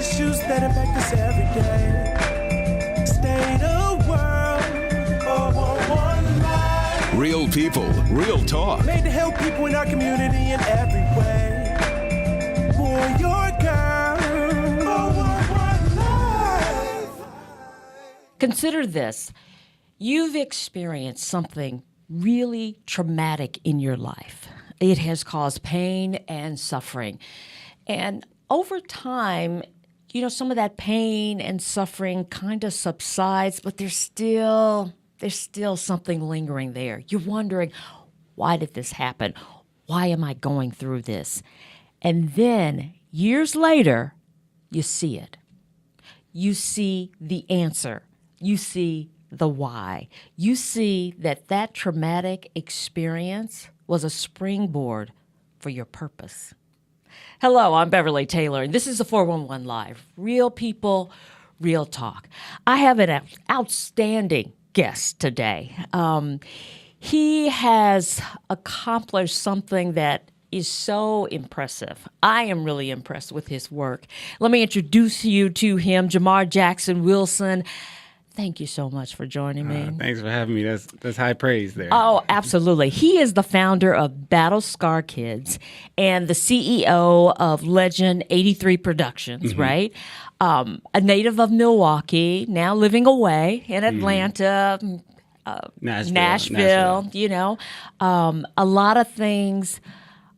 issues that impact us every day. State of world, 411 Live. Real people, real talk. Made to help people in our community in every way. For your girl, 411 Live. Consider this. You've experienced something really traumatic in your life. It has caused pain and suffering. And over time, some of that pain and suffering kind of subsides, but there's still something lingering there. You're wondering, why did this happen? Why am I going through this? And then years later, you see it. You see the answer. You see the why. You see that traumatic experience was a springboard for your purpose. Hello, I'm Beverly Taylor, and this is the 411 Live. Real people, real talk. I have an outstanding guest today. He has accomplished something that is so impressive. I am really impressed with his work. Let me introduce you to him, Jamar Jackson-Wilson. Thank you so much for joining me. Thanks for having me. That's high praise there. Oh, absolutely. He is the founder of Battle Scar Kids and the CEO of Legend 83 Productions, right? A native of Milwaukee, now living away in Atlanta, Nashville. A lot of things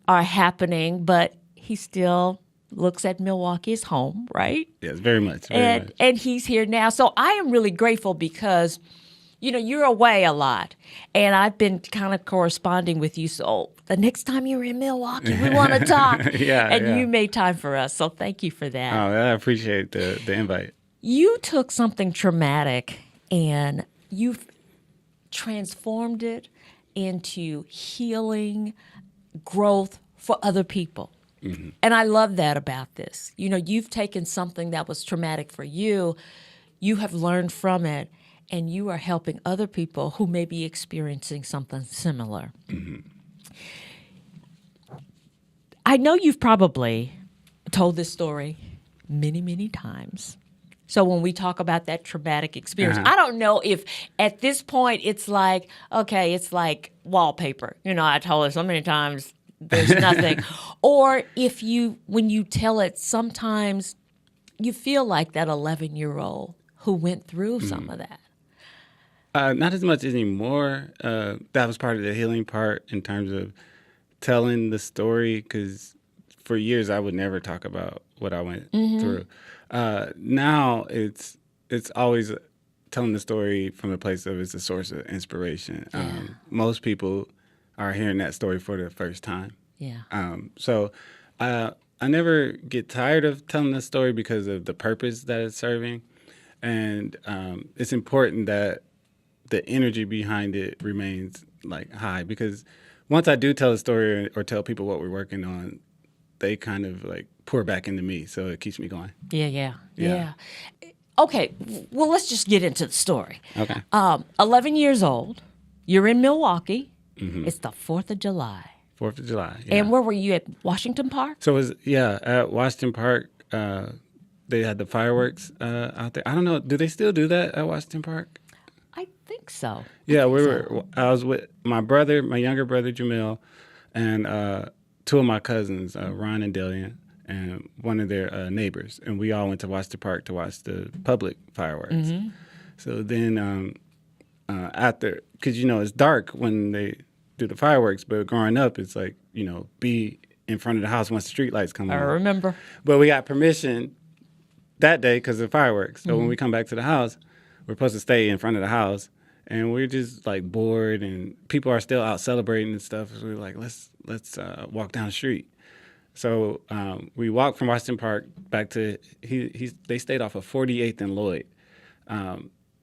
are happening, but he still looks at Milwaukee as home, right? Yes, very much. And he's here now. So I am really grateful because, you're away a lot. And I've been kind of corresponding with you. So the next time you're in Milwaukee, we want to talk. You made time for us. So thank you for that. Oh, I appreciate the invite. You took something traumatic and you've transformed it into healing, growth for other people. Mm-hmm. And I love that about this. You've taken something that was traumatic for you, you have learned from it, and you are helping other people who may be experiencing something similar. Mm-hmm. I know you've probably told this story many, many times. So when we talk about that traumatic experience, I don't know if at this point it's like, okay, it's like wallpaper. I told it so many times. There's nothing. Or when you tell it, sometimes you feel like that 11-year-old who went through some of that. Not as much anymore. That was part of the healing part in terms of telling the story, because for years I would never talk about what I went through. Now it's always telling the story from the place of it's a source of inspiration. Yeah. Most people are hearing that story for the first time. Yeah. So I never get tired of telling the story because of the purpose that it's serving. And it's important that the energy behind it remains high, because once I do tell a story or tell people what we're working on, they kind of pour back into me. So it keeps me going. Yeah. Okay. Well, let's just get into the story. Okay. 11 years old. You're in Milwaukee. Mm-hmm. It's the 4th of July. 4th of July, yeah. And where were you, at Washington Park? So it was, at Washington Park, they had the fireworks out there. I don't know, do they still do that at Washington Park? I think so. Yeah, I was with my brother, my younger brother, Jamil, and two of my cousins, Ron and Dillian, and one of their neighbors. And we all went to Washington Park to watch the public fireworks. Mm-hmm. So then after, because, it's dark when they do the fireworks, but growing up, it's be in front of the house once the street lights come on. I remember. But we got permission that day because of fireworks. So when we come back to the house, we're supposed to stay in front of the house, and we're just bored, and people are still out celebrating and stuff. So we're like, let's walk down the street. So we walked from Washington Park back to they stayed off of 48th and Lloyd.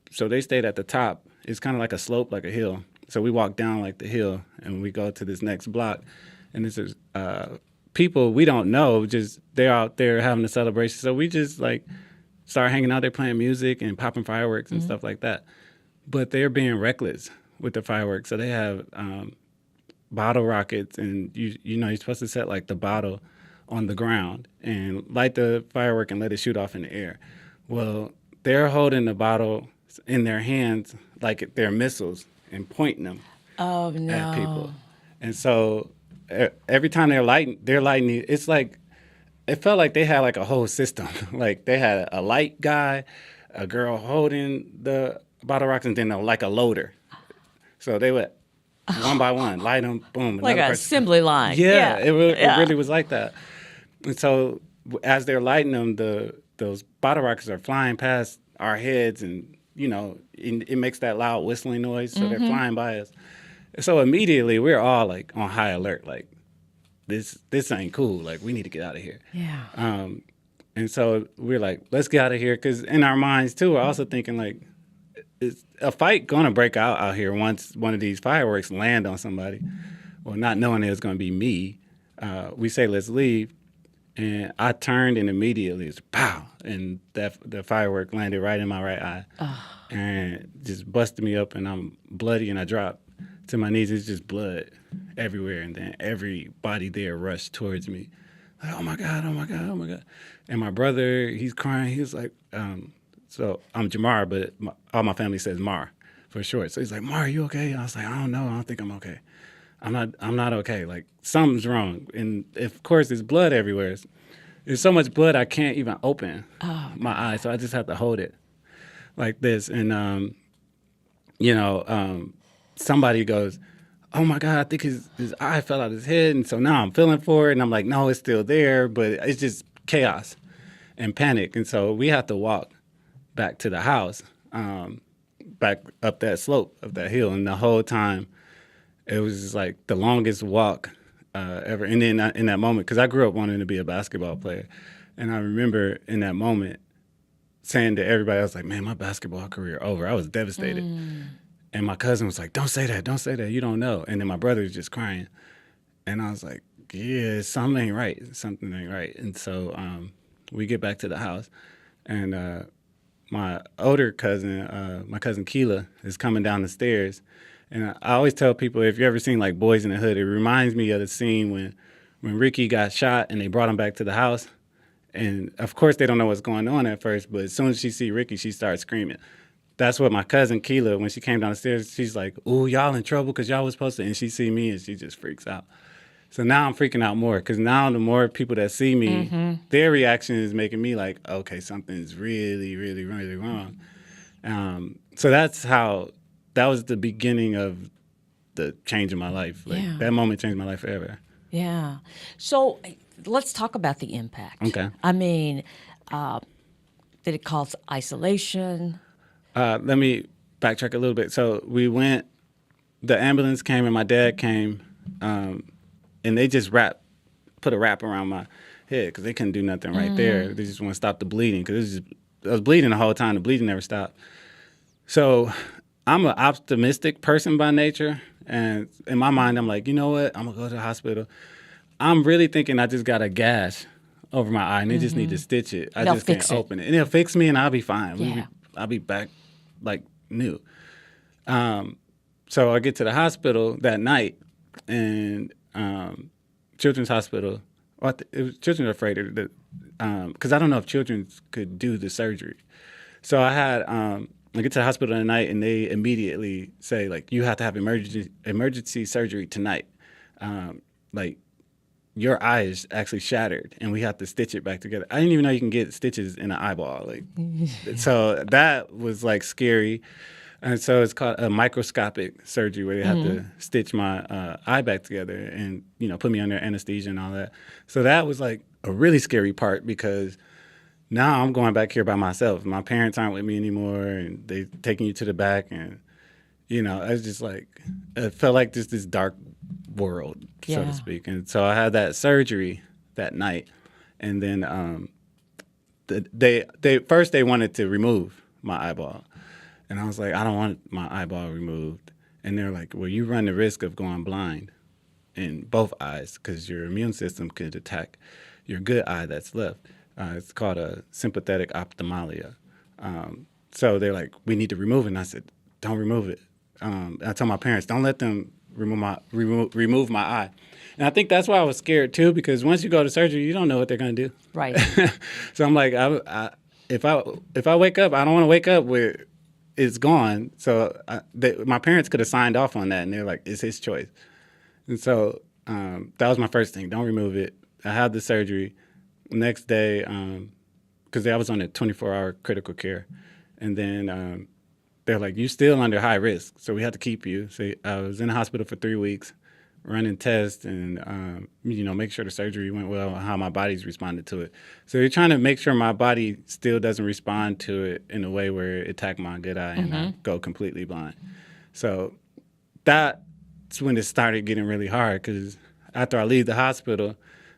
So they stayed at the top. It's kind of like a slope, like a hill. So we walk down the hill, and we go to this next block, and this is people we don't know, just they're out there having a celebration. So we just start hanging out there playing music and popping fireworks and stuff like that. But they're being reckless with the fireworks. So they have bottle rockets, and you're supposed to set the bottle on the ground and light the firework and let it shoot off in the air. Well, they're holding the bottle in their hands like they're missiles and pointing them at people. And so every time they're lighting it, it's like, it felt like they had like a whole system. Like they had a light guy, a girl holding the bottle rockets, and then like a loader. So they would one by one light them, boom. Like an assembly line. Yeah, it really was like that. And so as they're lighting them, those bottle rockets are flying past our heads, and it makes that loud whistling noise. So they're flying by us. So immediately we're all like on high alert, like this ain't cool. Like we need to get out of here. Yeah. And so we're like, let's get out of here, because in our minds too, we're also thinking like, is a fight gonna break out here once one of these fireworks land on somebody? Well, not knowing it was gonna be me, we say let's leave, and I turned and immediately it's pow, and the firework landed right in my right eye, and just busted me up, and I'm bloody, and I dropped to my knees. It's just blood everywhere, and then everybody there rushed towards me, like, oh my God, oh my God, oh my God. And my brother, he's crying. He was like, so I'm Jamar, but all my family says Mar for short. So he's like, Mar, are you okay? And I was like, I don't know. I don't think I'm okay. I'm not okay. Like something's wrong. And of course, there's blood everywhere. There's so much blood I can't even open my eyes. So I just have to hold it like this. And, somebody goes, oh my God, I think his eye fell out of his head. And so now I'm feeling for it. And I'm like, no, it's still there. But it's just chaos and panic. And so we have to walk back to the house, back up that slope of that hill. And the whole time, it was just like the longest walk ever. And then in that moment, because I grew up wanting to be a basketball player. And I remember in that moment saying to everybody, I was like, man, my basketball career over. I was devastated. And my cousin was like, don't say that, you don't know. And then my brother was just crying. And I was like, yeah, something ain't right. And so we get back to the house, and my older cousin, my cousin Keela, is coming down the stairs. And I always tell people, if you ever seen like Boys in the Hood, it reminds me of the scene when Ricky got shot and they brought him back to the house. And of course they don't know what's going on at first, but as soon as she see Ricky, she starts screaming. That's what my cousin Keela, when she came down the stairs, she's like, ooh, y'all in trouble because y'all was supposed to, and she see me and she just freaks out. So now I'm freaking out more, because now the more people that see me, their reaction is making me like, okay, something's really, really, really wrong. So that was the beginning of the change in my life. Like, that moment changed my life forever. Yeah. So let's talk about the impact. Okay. I mean, did it cause isolation? Let me backtrack a little bit. So the ambulance came and my dad came, and they just put a wrap around my head because they couldn't do nothing right there. They just want to stop the bleeding, because I was bleeding the whole time. The bleeding never stopped. So I'm an optimistic person by nature, and in my mind, I'm like, you know what? I'm going to go to the hospital. I'm really thinking I just got a gash over my eye, and they just need to stitch it. I just can't open it. And it'll fix me, and I'll be fine. Yeah. I'll be back like new. So I get to the hospital that night, and Children's Hospital, children are afraid of it, because I don't know if children could do the surgery. So I get to the hospital that night, and they immediately say, like, you have to have emergency surgery tonight. Like, your eye is actually shattered, and we have to stitch it back together. I didn't even know you can get stitches in an eyeball. Like, so that was like scary. And so it's called a microscopic surgery, where they have to stitch my eye back together and, put me under anesthesia and all that. So that was like a really scary part, because now I'm going back here by myself. My parents aren't with me anymore, and they taking you to the back, and, it's just like, it felt like this dark world, so to speak. And so I had that surgery that night, and then they wanted to remove my eyeball. And I was like, I don't want my eyeball removed. And they're like, well, you run the risk of going blind in both eyes, because your immune system could attack your good eye that's left. It's called a sympathetic ophthalmia. So they're like, we need to remove it. And I said, don't remove it. I told my parents, don't let them remove my eye. And I think that's why I was scared too, because once you go to surgery, you don't know what they're going to do. Right. So I'm like, if I wake up, I don't want to wake up with it's gone. So my parents could have signed off on that, and they're like, it's his choice. And so that was my first thing. Don't remove it. I had the surgery. Next day, because I was on a 24-hour critical care, and then they're like, you're still under high risk, so we have to keep you. So I was in the hospital for 3 weeks, running tests and, make sure the surgery went well, how my body's responded to it. So you're trying to make sure my body still doesn't respond to it in a way where it attack my good eye and I go completely blind. So that's when it started getting really hard, because after I leave the hospital,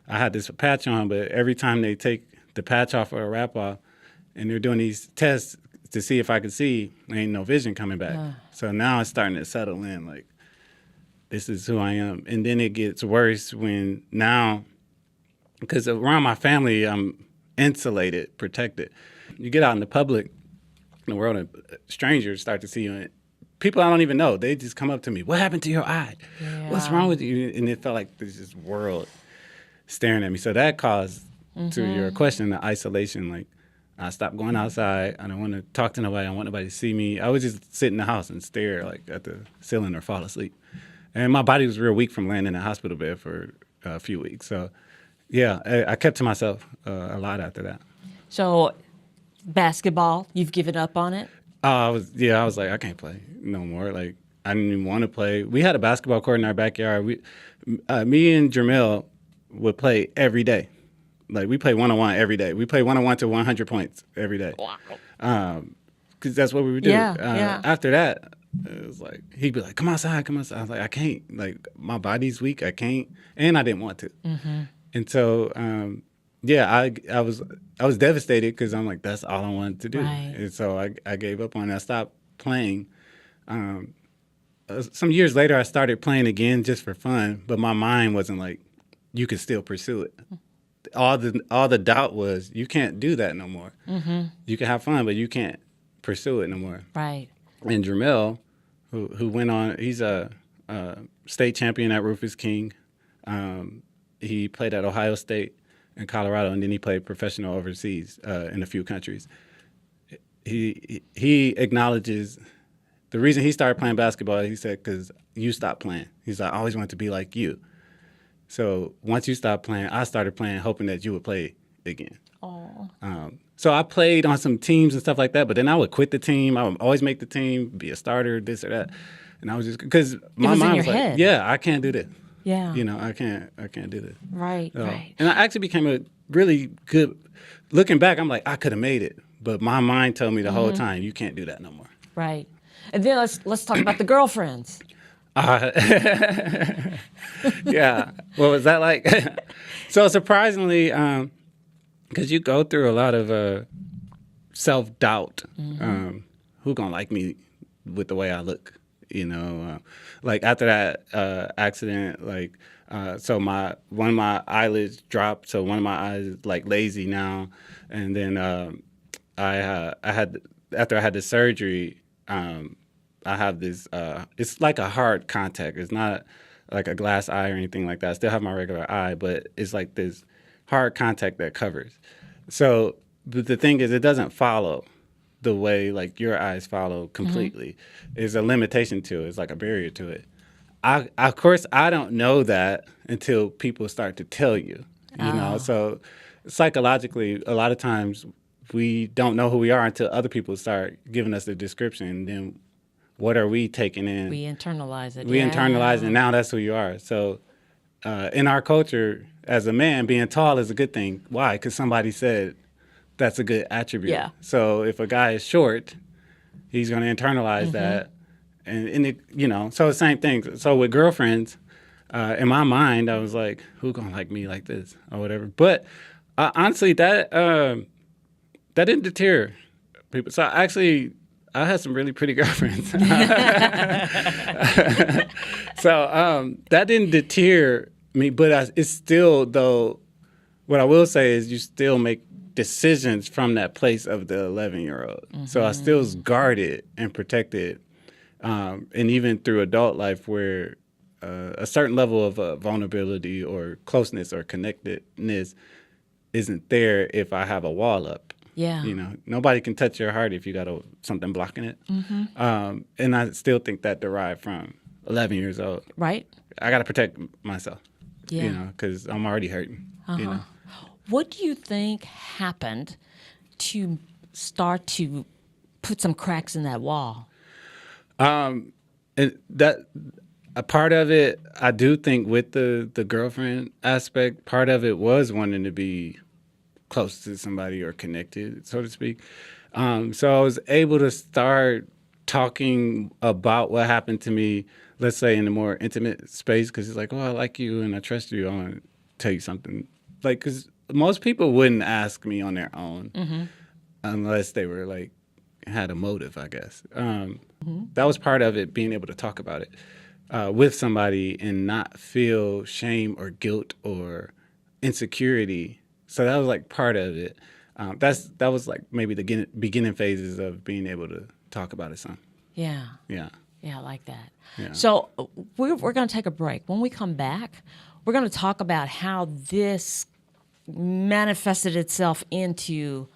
I had this patch on, but every time they take the patch off or a wrap off and they're doing these tests to see if I could see, there ain't no vision coming back. So now it's starting to settle in, like, this is who I am. And then it gets worse when now, because around my family, I'm insulated, protected. You get out in the public, in the world, and strangers start to see you. And people I don't even know, they just come up to me, what happened to your eye? Yeah. What's wrong with you? And it felt like there's this world staring at me. So that caused, to your question, the isolation. Like, I stopped going outside. I don't want to talk to nobody. I don't want nobody to see me. I would just sit in the house and stare, like, at the ceiling or fall asleep. And my body was real weak from laying in a hospital bed for a few weeks. So, yeah, I kept to myself a lot after that. So, basketball, you've given up on it? I was like, I can't play no more. Like, I didn't even want to play. We had a basketball court in our backyard. Me and Jamil would play every day. Like, we play one-on-one every day. We play one-on-one to 100 points every day. Wow. Because that's what we would do. Yeah. After that, it was like, he'd be like, come outside. I was like, I can't. Like, my body's weak. I can't. And I didn't want to. And so, I was devastated, because I'm like, that's all I wanted to do. Right. And so I gave up on it. I stopped playing. Some years later, I started playing again just for fun, but my mind wasn't like, you can still pursue it. All the doubt was, you can't do that no more. You can have fun, but you can't pursue it no more. Right. And Jamil, who went on, he's a state champion at Rufus King. He played at Ohio State and Colorado, and then he played professional overseas in a few countries. He acknowledges the reason he started playing basketball. He said, because you stopped playing. He's like, I always wanted to be like you. So once you stopped playing, I started playing, hoping that you would play again. So I played on some teams and stuff like that, but then I would quit the team. I would always make the team, be a starter, this or that. And I was just, because my mind was like, head. yeah, I can't do this. Yeah. I can't do this. Right, So, right. And I actually became a really good, looking back, I'm like, I could have made it. But my mind told me the whole time, you can't do that no more. Right. And then let's talk about the girlfriends. Yeah. What was that like? So surprisingly, because you go through a lot of self-doubt. Who gonna like me with the way I look? Like after that accident, like so one of my eyelids dropped, so one of my eyes is like lazy now, and then I had after I had the surgery, I have this. It's like a hard contact. It's not like a glass eye or anything like that. I still have my regular eye, but it's like this hard contact that covers. So the thing is, it doesn't follow the way like your eyes follow completely. There's a limitation to it. It's like a barrier to it. Of course, I don't know that until people start to tell you. You know, so psychologically, a lot of times we don't know who we are until other people start giving us the description. And then what are we taking in? We internalize it. We internalize it, and now that's who you are. So in our culture, as a man, being tall is a good thing. Why? Because somebody said that's a good attribute. Yeah. So if a guy is short, he's going to internalize that. And it, so the same thing. So with girlfriends, in my mind, I was like, who going to like me like this or whatever. But honestly, that didn't deter people. So actually, I had some really pretty girlfriends. So that didn't deter me, but it's still, though, what I will say is you still make decisions from that place of the 11-year-old. So I still was guarded and protected. And even through adult life where a certain level of vulnerability or closeness or connectedness isn't there if I have a wall up. Yeah. You know, nobody can touch your heart if you got something blocking it. And I still think that derived from 11 years old. Right. I got to protect myself, Yeah. you know, because I'm already hurting, you know. What do you think happened to start to put some cracks in that wall? And that a part of it, I do think with the girlfriend aspect, part of it was wanting to be close to somebody or connected, so to speak. So I was able to start talking about what happened to me, let's say in a more intimate space, because it's like, oh, I like you and I trust you. I want to tell you something. Like, because most people wouldn't ask me on their own unless they were like, had a motive, I guess. That was part of it, being able to talk about it with somebody and not feel shame or guilt or insecurity. So that was like part of it. That was like maybe the beginning phases of being able to talk about it some. Yeah. Yeah. Yeah, I like that. Yeah. So we're going to take a break. When we come back, we're going to talk about how this manifested itself into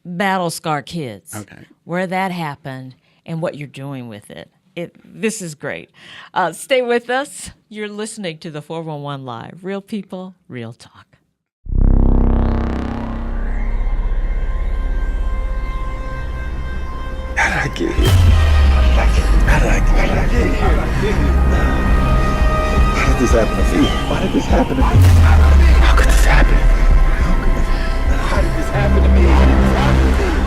Battle Scar Kids. Okay. Where that happened and what you're doing with it. This is great. Stay with us. You're listening to the 411 Live. Real people, real talk. How did I get here? How did I get here? How did this happen to me? Why did this happen to me? How could this happen? How did this happen to me? How did this happen to me?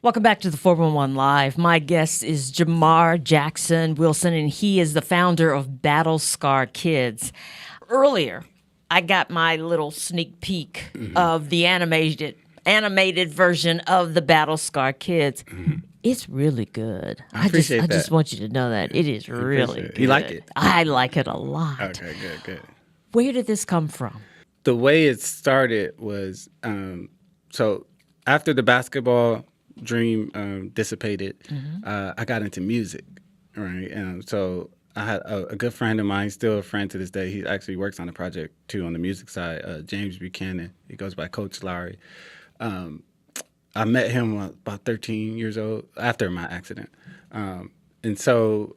Welcome back to the 411 Live. My guest is Jamar Jackson-Wilson, and he is the founder of Battle Scar Kids. Earlier, I got my little sneak peek of the animated version of the Battle Scar Kids. It's really good. I appreciate just that. want you to know that. It is really good. You like it? I like it a lot. Okay, good. Where did this come from? The way it started was, so after the basketball dream dissipated, I got into music, right? So I had a good friend of mine, still a friend to this day. He actually works on the project too on the music side. James Buchanan. He goes by Coach Lowry. I met him about 13 years old after my accident, and so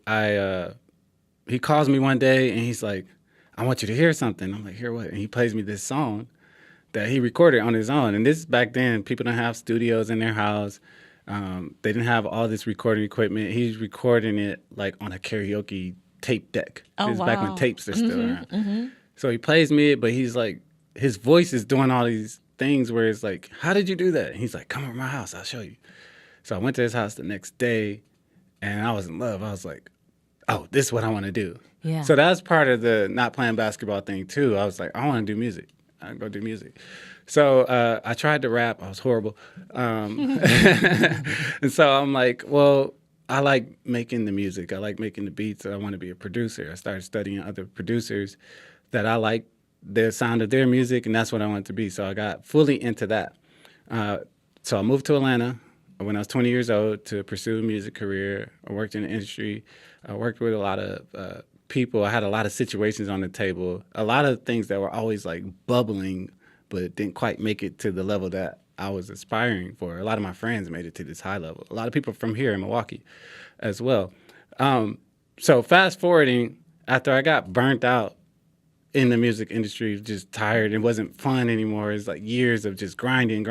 he calls me one day and he's like, "I want you to hear something." I'm like, "Hear what?" And he plays me this song that he recorded on his own. And this back then, people didn't have studios in their house. They didn't have all this recording equipment. He's recording it like on a karaoke tape deck. Oh, This is back wow. when tapes are still around. So he plays me it, but he's like, his voice is doing all these things where it's like, how did you do that? And he's like, come over to my house, I'll show you. So I went to his house the next day and I was in love. I was like, oh, this is what I want to do. Yeah. So that's part of the not playing basketball thing too. I was like, I want to do music. I go do music. So I tried to rap. I was horrible. And so I'm like, well, I like making the music. I like making the beats. I want to be a producer. I started studying other producers that I like the sound of their music, and that's what I wanted to be. So I got fully into that. So I moved to Atlanta when I was 20 years old to pursue a music career. I worked in the industry. I worked with a lot of people. I had a lot of situations on the table, a lot of things that were always like bubbling, but didn't quite make it to the level that I was aspiring for. A lot of my friends made it to this high level. A lot of people from here in Milwaukee as well. So fast forwarding, after I got burnt out in the music industry, just tired, it wasn't fun anymore. It's like years of just grinding.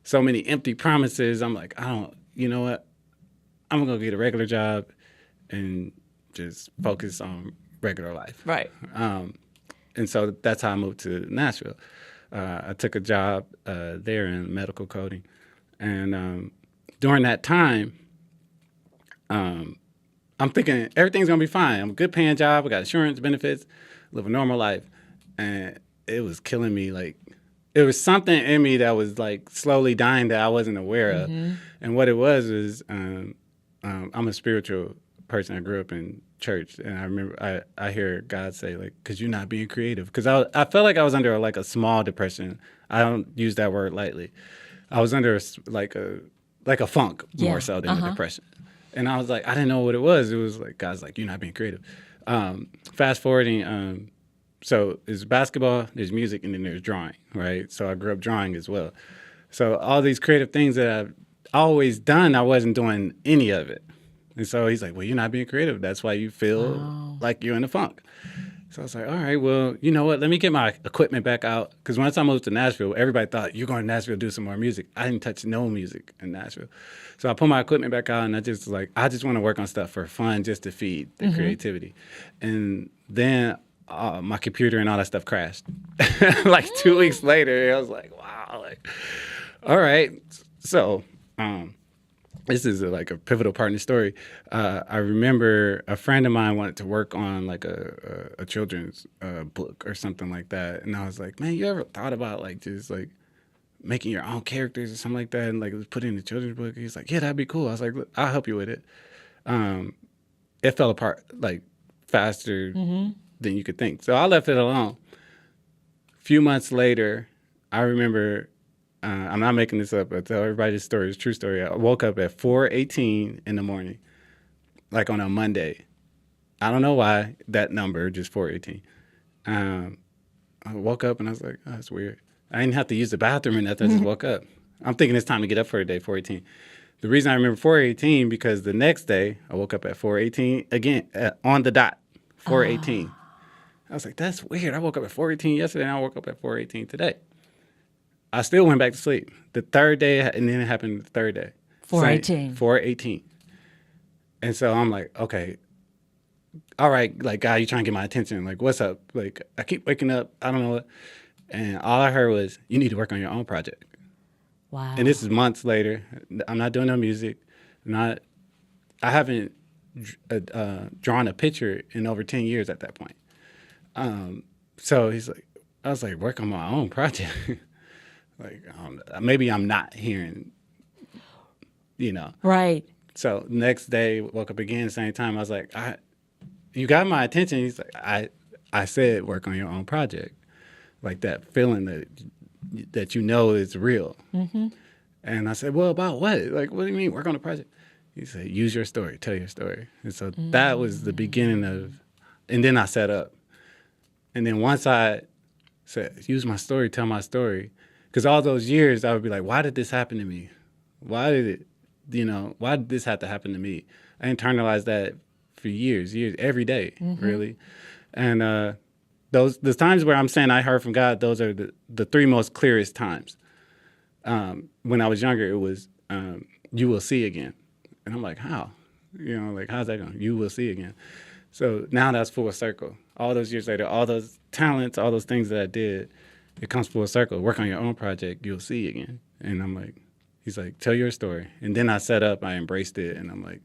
So many empty promises. I'm like, you know what? I'm going to get a regular job and just focus on regular life. Right. And so that's how I moved to Nashville. I took a job there in medical coding. And during that time, I'm thinking everything's gonna be fine. I'm a good paying job. I got insurance, benefits, live a normal life, and it was killing me. Like it was something in me that was like slowly dying that I wasn't aware of. And what it was I'm a spiritual person. I grew up in church, and I remember I hear God say like, "Cause you're not being creative." Because I felt like I was under like a small depression. I don't use that word lightly. I was under like a funk more so than a depression. And I was like, I didn't know what it was. It was like God's like, you're not being creative. Fast forwarding, so there's basketball, there's music, and then there's drawing, right? So I grew up drawing as well. So all these creative things that I've always done, I wasn't doing any of it. And so he's like, well, you're not being creative. That's why you feel like you're in a funk. So I was like, all right, well, you know what? Let me get my equipment back out. Because once I moved to Nashville, everybody thought, you're going to Nashville to do some more music. I didn't touch no music in Nashville. So I put my equipment back out, and I just was like, I just want to work on stuff for fun, just to feed the creativity. And then my computer and all that stuff crashed. Like 2 weeks later, I was like, wow. Like, all right. So this is like a pivotal part in the story. I remember a friend of mine wanted to work on like a children's book or something like that. And I was like, man, you ever thought about like just like making your own characters or something like that and like put it in the children's book? He's like, yeah, that'd be cool. I was like, look, I'll help you with it. It fell apart like faster than you could think. So I left it alone. A few months later, I remember, I'm not making this up, I tell everybody this story, it's a true story. I woke up at 4:18 in the morning, like on a Monday. I don't know why that number, just 4:18. I woke up and I was like, oh, that's weird. I didn't have to use the bathroom or nothing, I just woke up. I'm thinking it's time to get up for the day, 4:18. The reason I remember 4:18 because the next day I woke up at 4:18 again, on the dot, 4:18. I was like, that's weird. I woke up at 4:18 yesterday and I woke up at 4:18 today. I still went back to sleep. The third day, and then it happened the third day. 4:18. 4:18. And so I'm like, okay, all right, like, God, you trying to get my attention. Like, what's up? Like, I keep waking up. I don't know what. And all I heard was, you need to work on your own project. Wow. And this is months later. I'm not doing no music. I haven't drawn a picture in over 10 years at that point. So he's like, I was like, work on my own project. Like, maybe I'm not hearing, you know. Right. So next day, woke up again, same time. I was like, you got my attention. He's like, I said work on your own project. Like that feeling that you know is real. Mm-hmm. And I said, well, about what? Like, what do you mean work on a project? He said, use your story, tell your story. And so that was the beginning of, and then I set up. And then once I said, use my story, tell my story, because all those years I would be like, why did this happen to me? Why did this have to happen to me? I internalized that for years, every day, really. And the times where I'm saying I heard from God, those are the three most clearest times. When I was younger, it was, you will see again. And I'm like, how? You know, like, how's that going? You will see again. So now that's full circle. All those years later, all those talents, all those things that I did, it comes full circle. Work on your own project, you'll see again. And I'm like, he's like, tell your story. And then I set up, I embraced it, and I'm like,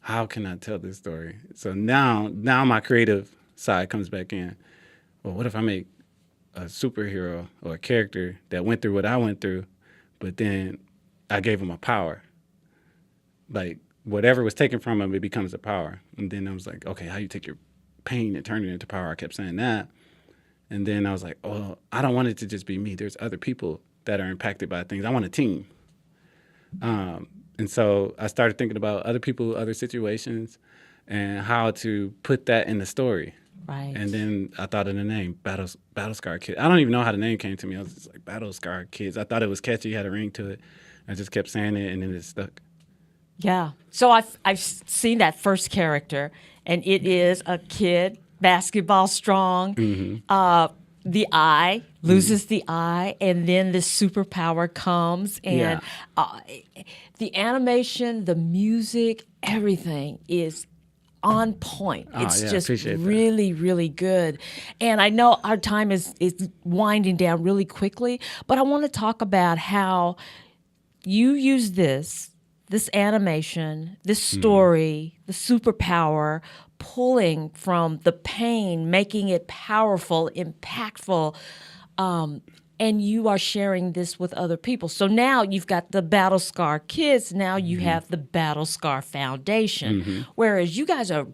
how can I tell this story? So now my creative side comes back in. Well, what if I make a superhero or a character that went through what I went through, but then I gave him a power? Like, whatever was taken from him, it becomes a power. And then I was like, okay, how you take your pain and turn it into power? I kept saying that. And then I was like, oh, I don't want it to just be me. There's other people that are impacted by things. I want a team. And so I started thinking about other people, other situations, and how to put that in the story. Right. And then I thought of the name, Battle Scar Kids. I don't even know how the name came to me. I was just like, Battle Scar Kids. I thought it was catchy, had a ring to it. I just kept saying it, and then it stuck. Yeah. So I've seen that first character, and it is a kid, basketball strong. Mm-hmm. The eye loses the eye, and then the superpower comes, and the animation, the music, everything is on point. It's just really, really good. And I know our time is winding down really quickly, but I want to talk about how you use this this animation, this story, the superpower, pulling from the pain, making it powerful, impactful, and you are sharing this with other people. So now you've got the Battle Scar Kids. Now you have the Battle Scar Foundation. Whereas you guys are,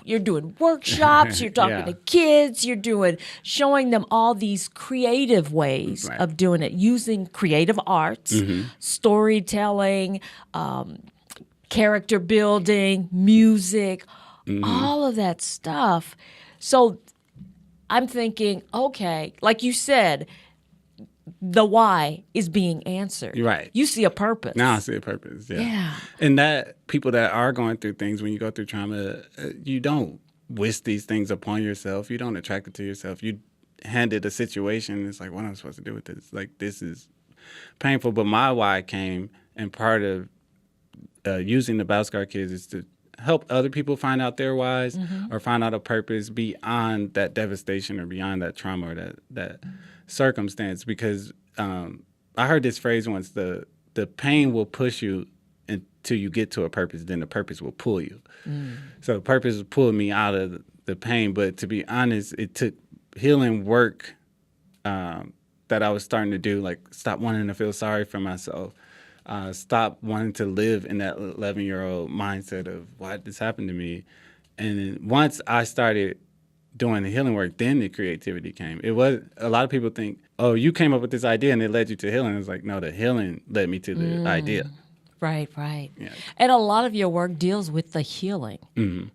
you're doing workshops, you're talking to kids, showing them all these creative ways of doing it, using creative arts, storytelling, character building, music, all of that stuff. So I'm thinking, okay, like you said, the why is being answered. Right. You see a purpose. Now I see a purpose. Yeah. And that people that are going through things, when you go through trauma, you don't wish these things upon yourself. You don't attract it to yourself. You handed a situation. It's like, what am I supposed to do with this? Like, this is painful. But my why came, and part of using the Battle Scar Kids is to help other people find out their whys or find out a purpose beyond that devastation or beyond that trauma or that circumstance. Because I heard this phrase once: the pain will push you until you get to a purpose, then the purpose will pull you. So the purpose pulled me out of the pain. But to be honest, it took healing work that I was starting to do, like stop wanting to feel sorry for myself. Stop wanting to live in that 11-year-old mindset of why did this happen to me. And then once I started doing the healing work, then the creativity came. It was, a lot of people think, oh, you came up with this idea and it led you to healing. It's like, no, the healing led me to the idea. Right. Yeah. And a lot of your work deals with the healing.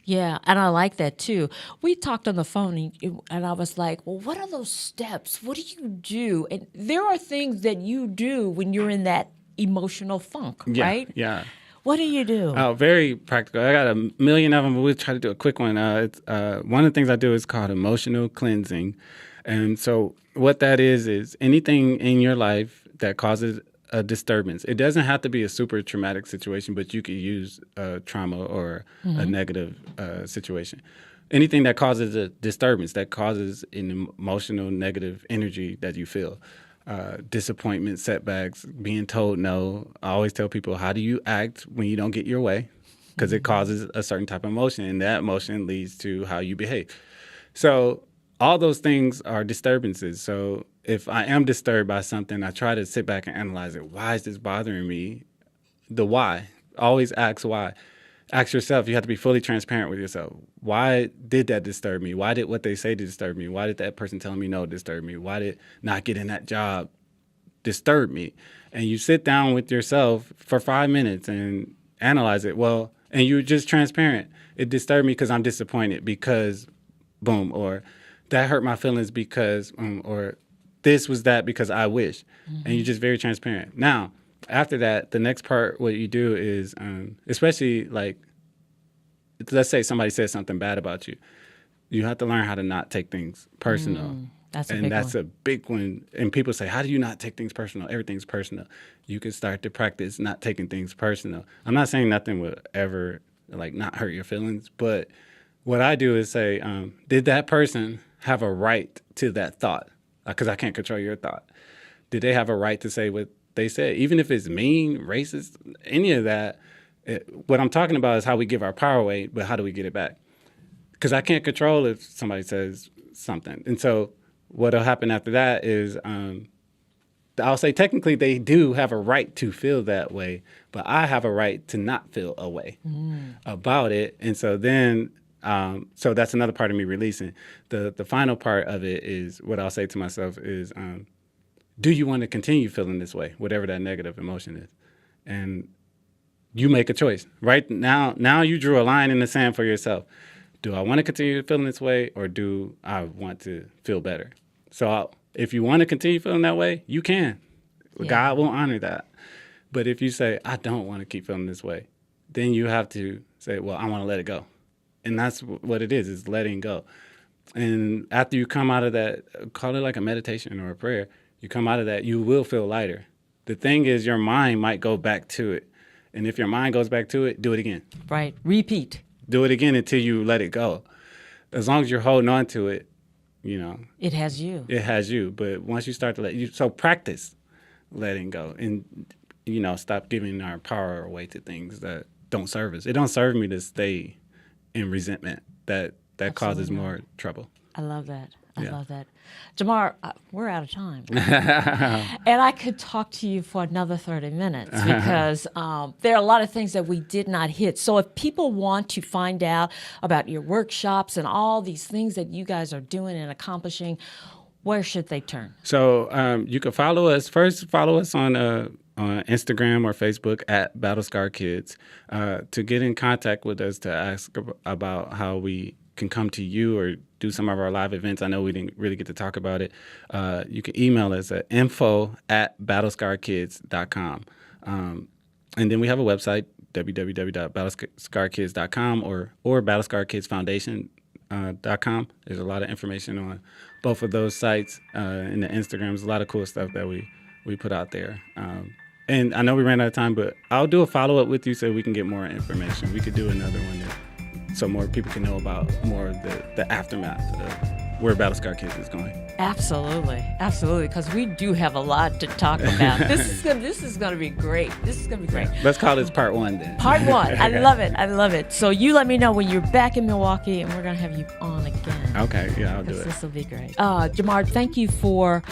Yeah, and I like that too. We talked on the phone, and I was like, well, what are those steps? What do you do? And there are things that you do when you're in that emotional funk, right? Yeah. What do you do? Oh, very practical. I got a million of them, but we'll try to do a quick one. One of the things I do is called emotional cleansing. And so what that is anything in your life that causes a disturbance. It doesn't have to be a super traumatic situation, but you could use trauma or a negative situation. Anything that causes a disturbance, that causes an emotional negative energy that you feel. Disappointment, setbacks, being told no. I always tell people, how do you act when you don't get your way? Because it causes a certain type of emotion, and that emotion leads to how you behave. So all those things are disturbances. So if I am disturbed by something, I try to sit back and analyze it. Why is this bothering me? The why. Always ask why. Ask yourself. You have to be fully transparent with yourself. Why did that disturb me? Why did what they say disturb me? Why did that person telling me no disturb me? Why did not getting that job disturb me? And you sit down with yourself for 5 minutes and analyze it. Well, and you're just transparent. It disturbed me because I'm disappointed because boom, or that hurt my feelings because, or this was that because I wish. And you're just very transparent. Now, after that, the next part, what you do is, especially like, let's say somebody says something bad about you. You have to learn how to not take things personal. That's a big one. a big one. And people say, how do you not take things personal? Everything's personal. You can start to practice not taking things personal. I'm not saying nothing will ever like not hurt your feelings, but what I do is say, did that person have a right to that thought? Because I can't control your thought. Did they have a right to say what they said? Even if it's mean, racist, any of that, what I'm talking about is how we give our power away, but how do we get it back? Because I can't control if somebody says something. And so what'll happen after that is I'll say technically they do have a right to feel that way, but I have a right to not feel a way about it. And so then, so that's another part of me releasing. The final part of it is what I'll say to myself is, do you want to continue feeling this way, whatever that negative emotion is? And you make a choice. Right now you drew a line in the sand for yourself. Do I want to continue feeling this way, or do I want to feel better? So if you want to continue feeling that way, you can. Yeah. God will honor that. But if you say, I don't want to keep feeling this way, then you have to say, well, I want to let it go. And that's what it is letting go. And after you come out of that, call it like a meditation or a prayer, you come out of that, you will feel lighter. The thing is, your mind might go back to it. And if your mind goes back to it, do it again. Right. Repeat. Do it again until you let it go. As long as you're holding on to it, you know. It has you. It has you. But once you start to so practice letting go. And stop giving our power away to things that don't serve us. It don't serve me to stay in resentment. That causes more trouble. I love that. I Yeah. love that. Jamar, we're out of time. And I could talk to you for another 30 minutes because there are a lot of things that we did not hit. So if people want to find out about your workshops and all these things that you guys are doing and accomplishing, where should they turn? So you can follow us. First, follow us on Instagram or Facebook at Battle Scar Kids to get in contact with us to ask about how we can come to you or do some of our live events. I know we didn't really get to talk about it. You can email us at info@battlescarkids.com. And then we have a website, www.battlescarkids.com or battlescarkidsfoundation.com. There's a lot of information on both of those sites. And the Instagrams, a lot of cool stuff that we put out there. And I know we ran out of time, but I'll do a follow-up with you so we can get more information. We could do another one so more people can know about more of the aftermath of where Battle Scar Kids is going. Absolutely, because we do have a lot to talk about. This is going to be great. This is going to be great. Let's call this part one then. Part one. I love it. So you let me know when you're back in Milwaukee, and we're going to have you on again. Okay, yeah, I'll do it. This will be great. Jamar, thank you for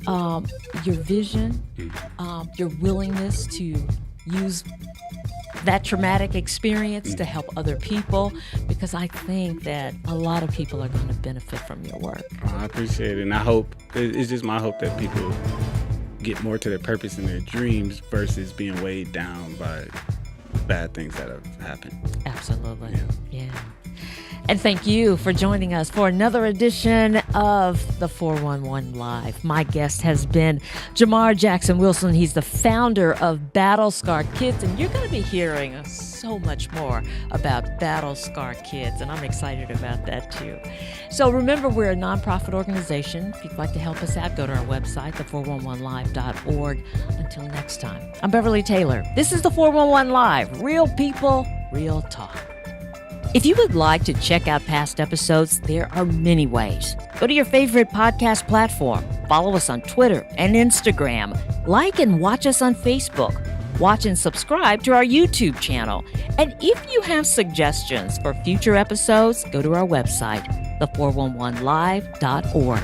your vision, your willingness to use that traumatic experience to help other people, because I think that a lot of people are going to benefit from your work. I appreciate it, and I hope, it's just my hope that people get more to their purpose and their dreams versus being weighed down by bad things that have happened. Absolutely. Yeah. And thank you for joining us for another edition of the 411 Live. My guest has been Jamar Jackson-Wilson. He's the founder of Battle Scar Kids, and you're going to be hearing so much more about Battle Scar Kids, and I'm excited about that too. So remember, we're a nonprofit organization. If you'd like to help us out, go to our website, the411live.org. Until next time, I'm Beverly Taylor. This is the 411 Live. Real people, real talk. If you would like to check out past episodes, there are many ways. Go to your favorite podcast platform. Follow us on Twitter and Instagram. Like and watch us on Facebook. Watch and subscribe to our YouTube channel. And if you have suggestions for future episodes, go to our website, the411live.org.